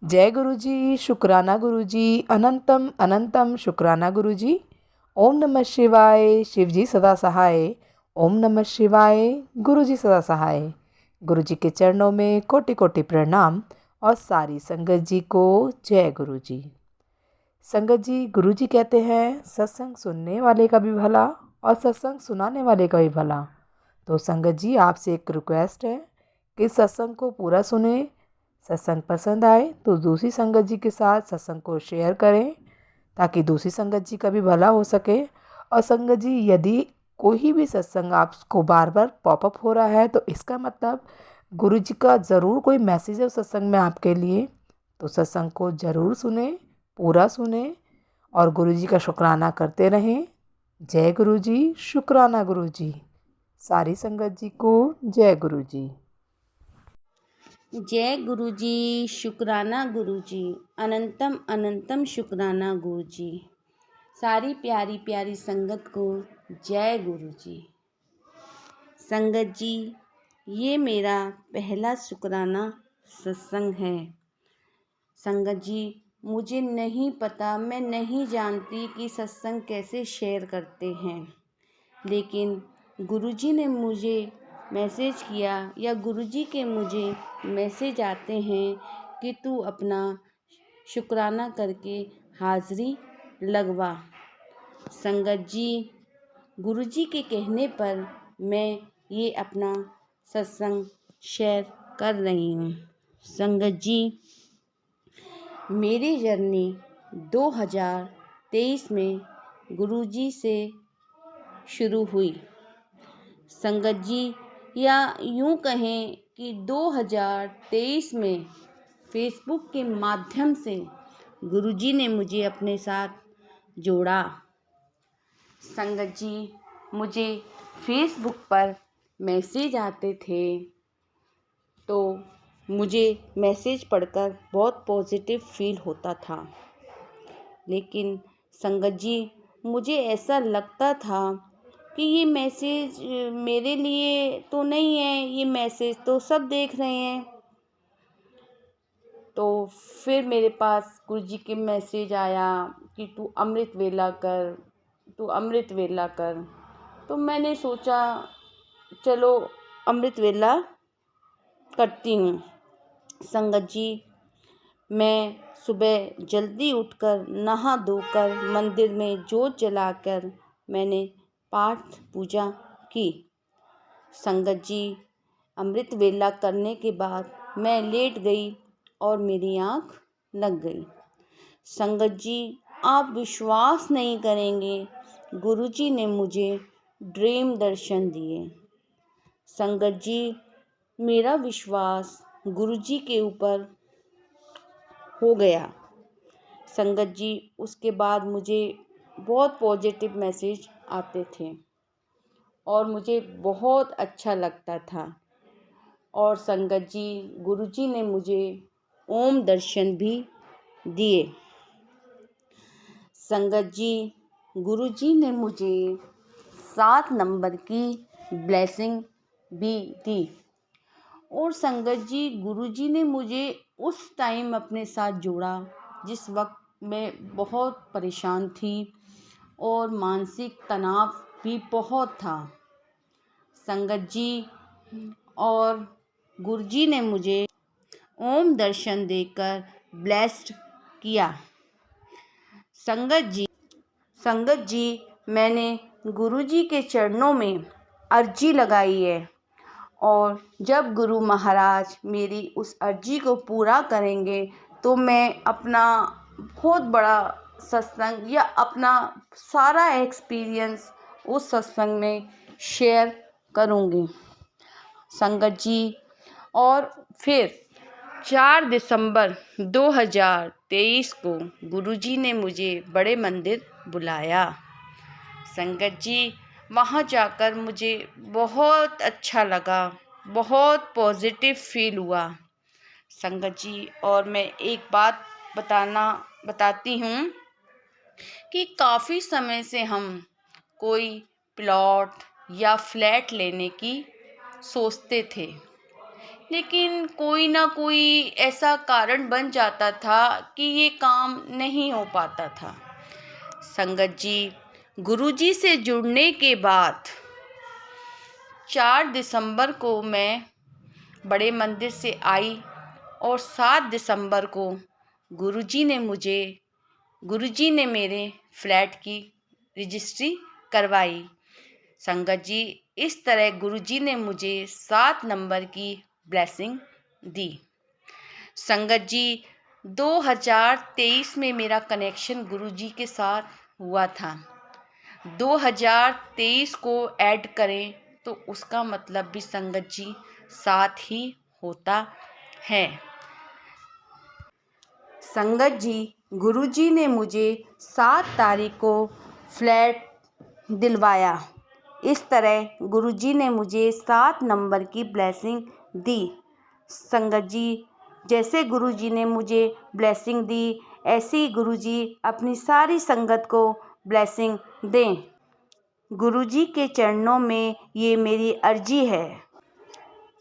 जय गुरु जी, शुक्राना गुरु जी, अनंतम अनंतम शुक्राना गुरु जी। ओम नमः शिवाय, शिव जी सदा सहाय। ओम नमः शिवाय, गुरु जी सदा सहाय। गुरु जी के चरणों में कोटि कोटि प्रणाम और सारी संगत जी को जय गुरु जी। संगत जी, गुरु जी कहते हैं सत्संग सुनने वाले का भी भला और सत्संग सुनाने वाले का भी भला। तो संगत जी, आपसे एक रिक्वेस्ट है कि सत्संग को पूरा सुने। सत्संग पसंद आए तो दूसरी संगत जी के साथ सत्संग को शेयर करें ताकि दूसरी संगत जी का भी भला हो सके। और संगत जी, यदि कोई भी सत्संग आपको बार बार पॉपअप हो रहा है तो इसका मतलब गुरु जी का ज़रूर कोई मैसेज है उस सत्संग में आपके लिए। तो सत्संग को ज़रूर सुने, पूरा सुने और गुरु जी का शुक्राना करते रहें। जय गुरु जी, शुक्राना गुरु जी। सारी संगत जी को जय गुरु जी। जय गुरु जी, शुक्राना गुरु जी, अनंतम अनंतम शुक्राना गुरु जी। सारी प्यारी प्यारी संगत को जय गुरु जी। संगत जी, ये मेरा पहला शुक्राना सत्संग है। संगत जी, मुझे नहीं पता, मैं नहीं जानती कि सत्संग कैसे शेयर करते हैं, लेकिन गुरुजी ने मुझे मैसेज किया या गुरुजी के मुझे मैसेज आते हैं कि तू अपना शुक्राना करके हाज़री लगवा। संगत जी, गुरुजी के कहने पर मैं ये अपना सत्संग शेयर कर रही हूँ। संगत जी, मेरी जर्नी 2023 में गुरुजी से शुरू हुई। संगत जी, या यूँ कहें कि 2023 में फेसबुक के माध्यम से गुरुजी ने मुझे अपने साथ जोड़ा। संगत जी, मुझे फेसबुक पर मैसेज आते थे तो मुझे मैसेज पढ़कर बहुत पॉजिटिव फील होता था, लेकिन संगत जी, मुझे ऐसा लगता था कि ये मैसेज मेरे लिए तो नहीं है, ये मैसेज तो सब देख रहे हैं। तो फिर मेरे पास गुरुजी के मैसेज आया कि तू अमृत वेला कर, तू अमृत वेला कर। तो मैंने सोचा चलो अमृत वेला करती हूँ। संगत जी, मैं सुबह जल्दी उठकर नहा धोकर मंदिर में जोत जलाकर मैंने पाठ पूजा की। संगत जी, अमृत वेला करने के बाद मैं लेट गई और मेरी आँख लग गई। संगत जी, आप विश्वास नहीं करेंगे, गुरुजी ने मुझे ड्रीम दर्शन दिए। संगत जी, मेरा विश्वास गुरुजी के ऊपर हो गया। संगत जी, उसके बाद मुझे बहुत पॉजिटिव मैसेज आते थे और मुझे बहुत अच्छा लगता था। और संगत जी, गुरुजी ने मुझे ओम दर्शन भी दिए। संगत जी, गुरुजी ने मुझे 7 नंबर की ब्लेसिंग भी दी। और संगत जी, गुरुजी ने मुझे उस टाइम अपने साथ जोड़ा जिस वक्त मैं बहुत परेशान थी और मानसिक तनाव भी बहुत था। संगत जी, और गुरुजी ने मुझे ओम दर्शन देकर ब्लेस्ड किया। संगत जी, मैंने गुरुजी के चरणों में अर्जी लगाई है और जब गुरु महाराज मेरी उस अर्जी को पूरा करेंगे तो मैं अपना बहुत बड़ा सत्संग या अपना सारा एक्सपीरियंस उस सत्संग में शेयर करूँगी। संगत जी, और फिर 4 दिसंबर 2023 को गुरुजी ने मुझे बड़े मंदिर बुलाया। संगत जी, वहाँ जाकर मुझे बहुत अच्छा लगा, बहुत पॉजिटिव फील हुआ। संगत जी, और मैं एक बात बताती हूँ कि काफ़ी समय से हम कोई प्लॉट या फ्लैट लेने की सोचते थे, लेकिन कोई ना कोई ऐसा कारण बन जाता था कि ये काम नहीं हो पाता था। संगत जी, गुरुजी से जुड़ने के बाद 4 दिसंबर को मैं बड़े मंदिर से आई और 7 दिसंबर को गुरुजी ने मेरे फ्लैट की रजिस्ट्री करवाई। संगत जी, इस तरह गुरुजी ने मुझे 7 नंबर की ब्लेसिंग दी। संगत जी, 2023 में मेरा कनेक्शन गुरुजी के साथ हुआ था। 2023 को ऐड करें तो उसका मतलब भी संगत जी 7 ही होता है। संगत जी, गुरुजी ने मुझे 7 तारीख को फ्लैट दिलवाया। इस तरह गुरुजी ने मुझे 7 नंबर की ब्लेसिंग दी। संगत जी, जैसे गुरुजी ने मुझे ब्लेसिंग दी, ऐसे ही गुरुजी अपनी सारी संगत को ब्लेसिंग दें। गुरुजी के चरणों में ये मेरी अर्जी है।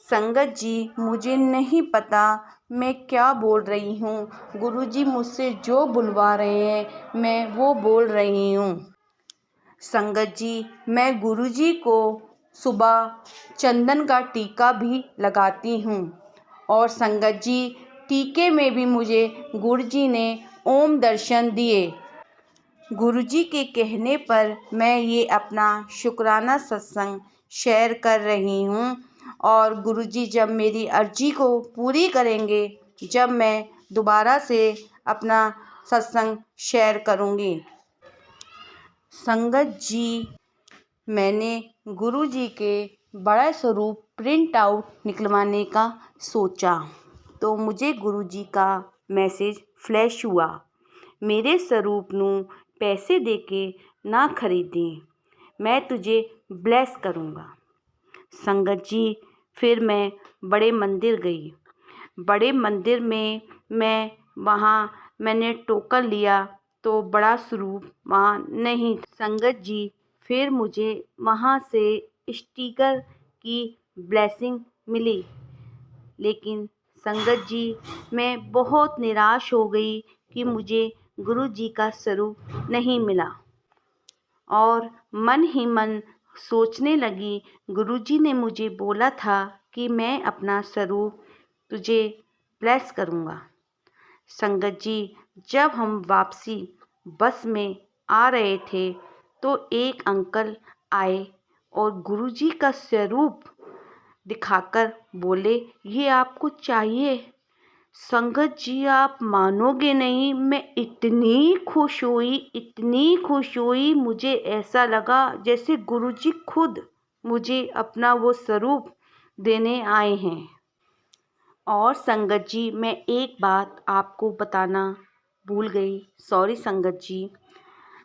संगत जी, मुझे नहीं पता मैं क्या बोल रही हूँ। गुरुजी मुझसे जो बुलवा रहे हैं मैं वो बोल रही हूँ। संगत जी, मैं गुरुजी को सुबह चंदन का टीका भी लगाती हूँ और संगत जी, टीके में भी मुझे गुरुजी ने ओम दर्शन दिए। गुरुजी के कहने पर मैं ये अपना शुक्राना सत्संग शेयर कर रही हूँ और गुरुजी जब मेरी अर्जी को पूरी करेंगे, जब मैं दोबारा से अपना सत्संग शेयर करूँगी। संगत जी, मैंने गुरुजी के बड़ा स्वरूप प्रिंट आउट निकलवाने का सोचा तो मुझे गुरुजी का मैसेज फ्लैश हुआ, मेरे स्वरूप नू पैसे देके ना खरीदी, मैं तुझे ब्लेस करूँगा। संगत जी, फिर मैं बड़े मंदिर गई। बड़े मंदिर में मैंने टोकन लिया तो बड़ा स्वरूप वहाँ नहीं। संगत जी, फिर मुझे वहाँ से स्टिकर की ब्लेसिंग मिली। लेकिन संगत जी, मैं बहुत निराश हो गई कि मुझे गुरुजी का स्वरूप नहीं मिला और मन ही मन सोचने लगी, गुरुजी ने मुझे बोला था कि मैं अपना स्वरूप तुझे ब्लेस करूँगा। संगत जी, जब हम वापसी बस में आ रहे थे तो एक अंकल आए और गुरुजी का स्वरूप दिखाकर बोले, ये आपको चाहिए। संगत जी, आप मानोगे नहीं, मैं इतनी खुश हुई, मुझे ऐसा लगा जैसे गुरुजी खुद मुझे अपना वो स्वरूप देने आए हैं। और संगत जी, मैं एक बात आपको बताना भूल गई, सॉरी संगत जी।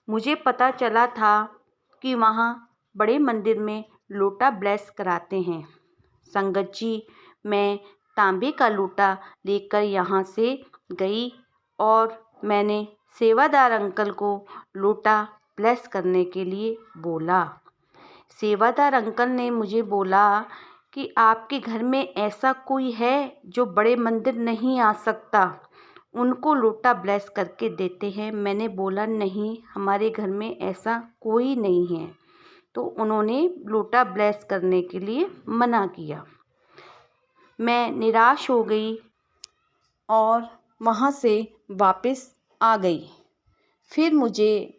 मुझे पता चला था कि वहाँ बड़े मंदिर में लोटा ब्लेस कराते हैं। संगत जी, मैं तांबे का लोटा लेकर यहाँ से गई और मैंने सेवादार अंकल को लोटा ब्लेस करने के लिए बोला। सेवादार अंकल ने मुझे बोला कि आपके घर में ऐसा कोई है जो बड़े मंदिर नहीं आ सकता, उनको लोटा ब्लेस करके देते हैं। मैंने बोला, नहीं, हमारे घर में ऐसा कोई नहीं है। तो उन्होंने लोटा ब्लेस करने के लिए मना किया। मैं निराश हो गई और वहाँ से वापस आ गई। फिर मुझे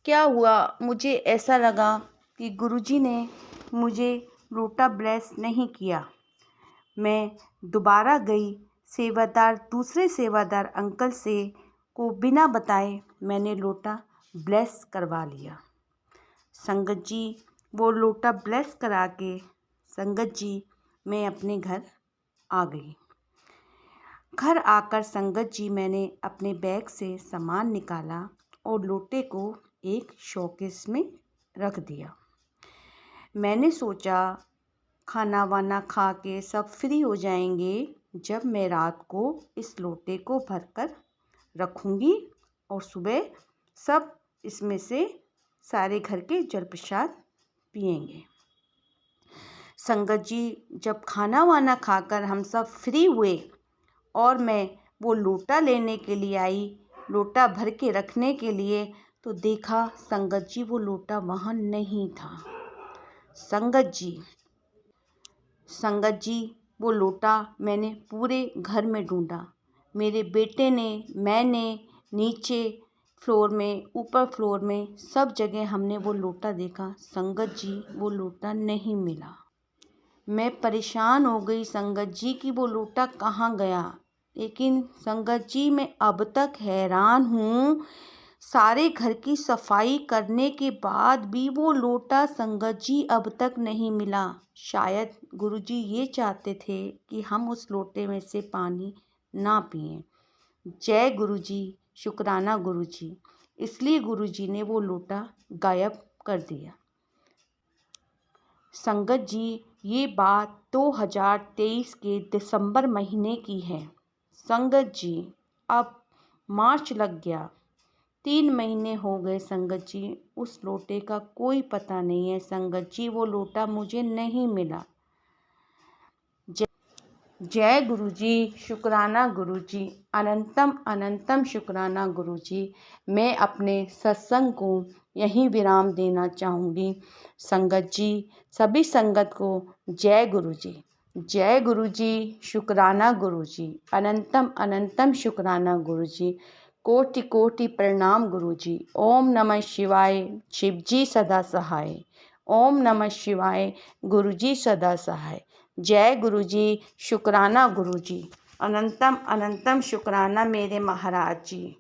क्या हुआ, मुझे ऐसा लगा कि गुरुजी ने मुझे लोटा ब्लेस नहीं किया। मैं दोबारा गई, दूसरे सेवादार अंकल से को बिना बताए मैंने लोटा ब्लेस करवा लिया। संगत जी, वो लोटा ब्लेस करा के संगत जी मैं अपने घर आ गई। घर आकर संगत जी, मैंने अपने बैग से सामान निकाला और लोटे को एक शोकेस में रख दिया। मैंने सोचा खाना वाना खा के सब फ्री हो जाएंगे जब मैं रात को इस लोटे को भरकर रखूँगी और सुबह सब इसमें से सारे घर के जल प्रसाद पिएंगे। संगत जी जब खाना वाना खाकर हम सब फ्री हुए और मैं वो लोटा लेने के लिए आई, लोटा भर के रखने के लिए, तो देखा संगत जी वो लोटा वहाँ नहीं था। संगत जी वो लोटा मैंने पूरे घर में ढूंढा। मेरे बेटे ने, मैंने, नीचे फ्लोर में, ऊपर फ्लोर में, सब जगह हमने वो लोटा देखा। संगत जी वो लोटा नहीं मिला। मैं परेशान हो गई संगत जी कि वो लोटा कहाँ गया। लेकिन संगत जी मैं अब तक हैरान हूँ, सारे घर की सफाई करने के बाद भी वो लोटा संगत जी अब तक नहीं मिला। शायद गुरुजी ये चाहते थे कि हम उस लोटे में से पानी ना पिएं। जय गुरुजी, शुक्राना गुरुजी। इसलिए गुरुजी ने वो लोटा गायब कर दिया। संगत जी ये बात 2023 के दिसंबर महीने की है। संगत जी अब मार्च लग गया, 3 महीने हो गए संगत जी, उस लोटे का कोई पता नहीं है। संगत जी वो लोटा मुझे नहीं मिला। जय गुरुजी, शुक्राना गुरुजी, अनंतम अनंतम शुक्राना गुरुजी। मैं अपने सत्संग को यहीं विराम देना चाहूँगी। संगत जी, सभी संगत को जय गुरुजी। जय गुरुजी, शुक्राना गुरुजी, अनंतम अनंतम शुक्राना गुरुजी, कोटि कोटि प्रणाम गुरुजी। ओम नमः शिवाय, शिवजी सदा सहाय। ओम नमः शिवाय, गुरुजी सदा सहाय। जय गुरुजी, शुक्राना गुरुजी, अनंतम अनंतम शुक्राना मेरे महाराज जी।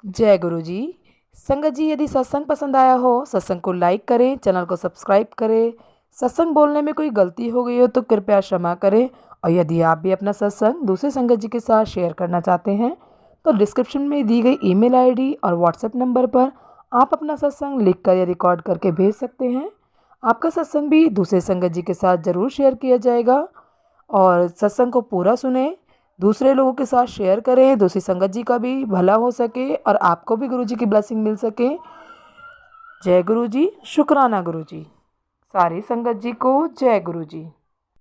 जय गुरु जी। संगत जी, यदि सत्संग पसंद आया हो, सत्संग को लाइक करें, चैनल को सब्सक्राइब करें। सत्संग बोलने में कोई गलती हो गई हो तो कृपया क्षमा करें। और यदि आप भी अपना सत्संग दूसरे संगत जी के साथ शेयर करना चाहते हैं तो डिस्क्रिप्शन में दी गई ईमेल आईडी और व्हाट्सएप नंबर पर आप अपना सत्संग लिखकर या रिकॉर्ड करके भेज सकते हैं। आपका सत्संग भी दूसरे संगत जी के साथ ज़रूर शेयर किया जाएगा। और सत्संग को पूरा सुने, दूसरे लोगों के साथ शेयर करें, दूसरी संगत जी का भी भला हो सके और आपको भी गुरु जी की ब्लेसिंग मिल सके। जय गुरु जी, शुक्राना गुरु जी। सारी संगत जी को जय गुरु जी।